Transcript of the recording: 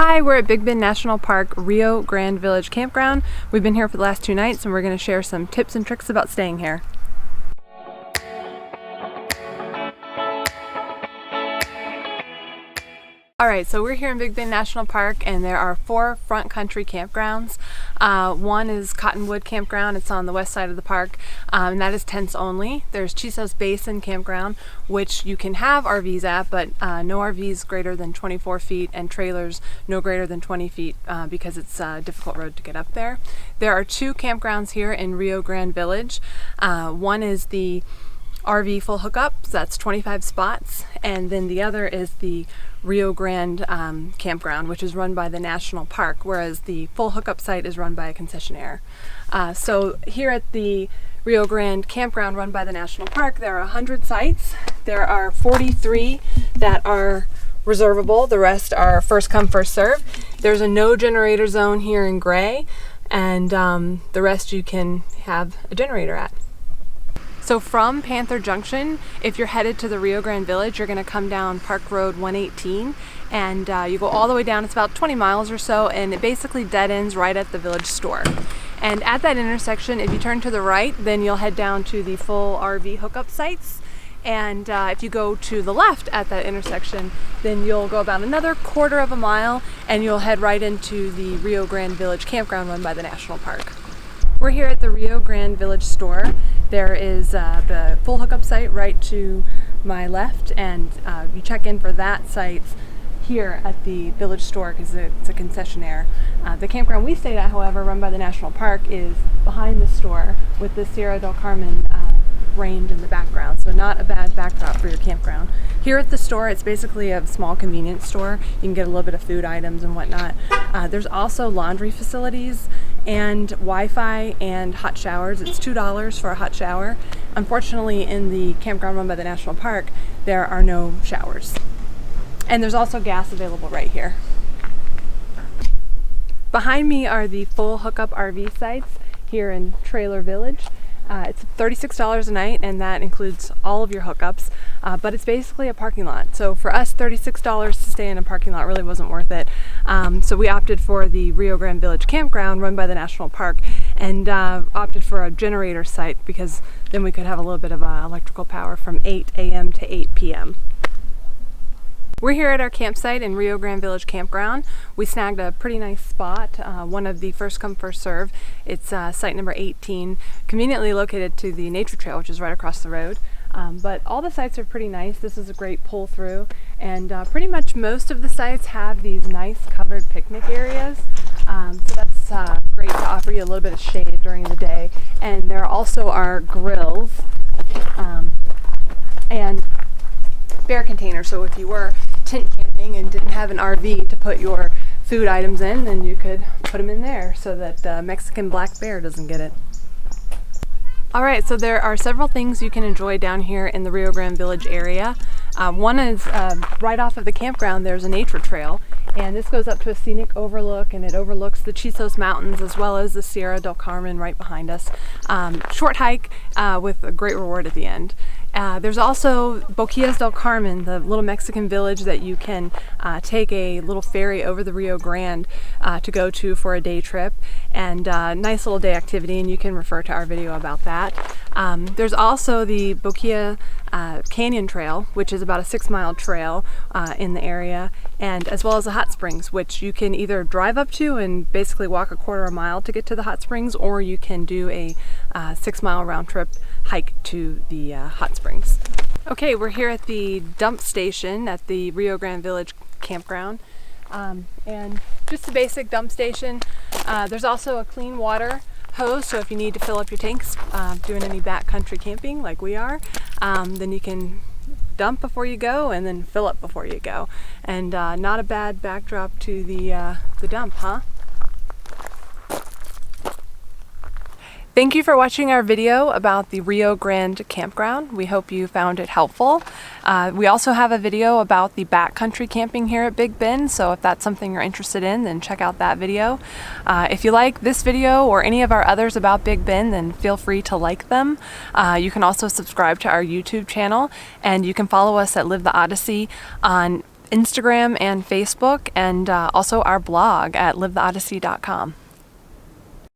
Hi, we're at Big Bend National Park, Rio Grande Village Campground. We've been here for the last 2 nights and we're going to share some tips and tricks about staying here. Alright, so we're here in Big Bend National Park and there are 4 front country campgrounds. One is Cottonwood Campground. It's on the west side of the park, and that is tents only. There's Chisos Basin Campground, which you can have RVs at, but no RVs greater than 24 feet and trailers no greater than 20 feet because it's a difficult road to get up there. There are 2 campgrounds here in Rio Grande Village. One is the RV full hookup, so that's 25 spots, and then the other is the Rio Grande campground, which is run by the national park, whereas the full hookup site is run by a concessionaire. So here at the Rio Grande campground run by the national park, there are 100 sites. There are 43 that are reservable. The rest are first come, first serve. There's a no generator zone here in gray, and the rest you can have a generator at. So from Panther Junction, if you're headed to the Rio Grande Village, you're going to come down Park Road 118 and you go all the way down. It's about 20 miles or so, and it basically dead ends right at the village store. And at that intersection, if you turn to the right, then you'll head down to the full RV hookup sites. And if you go to the left at that intersection, then you'll go about another quarter of a mile and you'll head right into the Rio Grande Village campground run by the national park. We're here at the Rio Grande Village store. There is the full hookup site right to my left, and you check in for that site here at the village store because it's a concessionaire. The campground we stayed at, however, run by the national park, is behind the store with the Sierra del Carmen range in the background, so not a bad backdrop for your campground. Here at the store, it's basically a small convenience store. You can get a little bit of food items and whatnot. There's also laundry facilities and Wi-Fi and hot showers. It's $2 for a hot shower. Unfortunately, in the campground run by the national park, there are no showers. And there's also gas available right here. Behind me are the full hookup RV sites here in Trailer Village. It's $36 a night, and that includes all of your hookups, but it's basically a parking lot. So for us, $36 to stay in a parking lot really wasn't worth it. So we opted for the Rio Grande Village campground run by the national park, and opted for a generator site because then we could have a little bit of electrical power from 8 a.m. to 8 p.m. We're here at our campsite in Rio Grande Village Campground. We snagged a pretty nice spot, one of the first come first serve. It's site number 18, conveniently located to the nature trail, which is right across the road. But all the sites are pretty nice. This is a great pull through, and pretty much most of the sites have these nice covered picnic areas. So that's great to offer you a little bit of shade during the day. And there also are grills and bear containers, so if you were tent camping and didn't have an RV to put your food items in, then you could put them in there so that Mexican black bear doesn't get it. Alright, so there are several things you can enjoy down here in the Rio Grande Village area. One is right off of the campground there's a nature trail, and this goes up to a scenic overlook, and it overlooks the Chisos Mountains as well as the Sierra del Carmen right behind us. Short hike with a great reward at the end. There's also Boquillas del Carmen, the little Mexican village that you can take a little ferry over the Rio Grande to go to for a day trip, and nice little day activity, and you can refer to our video about that. There's also the Boquilla Canyon Trail, which is about a 6-mile trail in the area, and as well as the hot springs, which you can either drive up to and basically walk a quarter of a mile to get to the hot springs, or you can do a 6-mile round trip hike to the hot springs. Okay, we're here at the dump station at the Rio Grande Village campground, and just a basic dump station. There's also a clean water hose, so if you need to fill up your tanks doing any backcountry camping like we are, then you can dump before you go and then fill up before you go. And not a bad backdrop to the dump, huh? Thank you for watching our video about the Rio Grande campground. We hope you found it helpful. We also have a video about the backcountry camping here at Big Bend, so if that's something you're interested in, then check out that video. If you like this video or any of our others about Big Bend, then feel free to like them. You can also subscribe to our YouTube channel, and you can follow us at Live the Odyssey on Instagram and Facebook, and also our blog at livetheodyssey.com.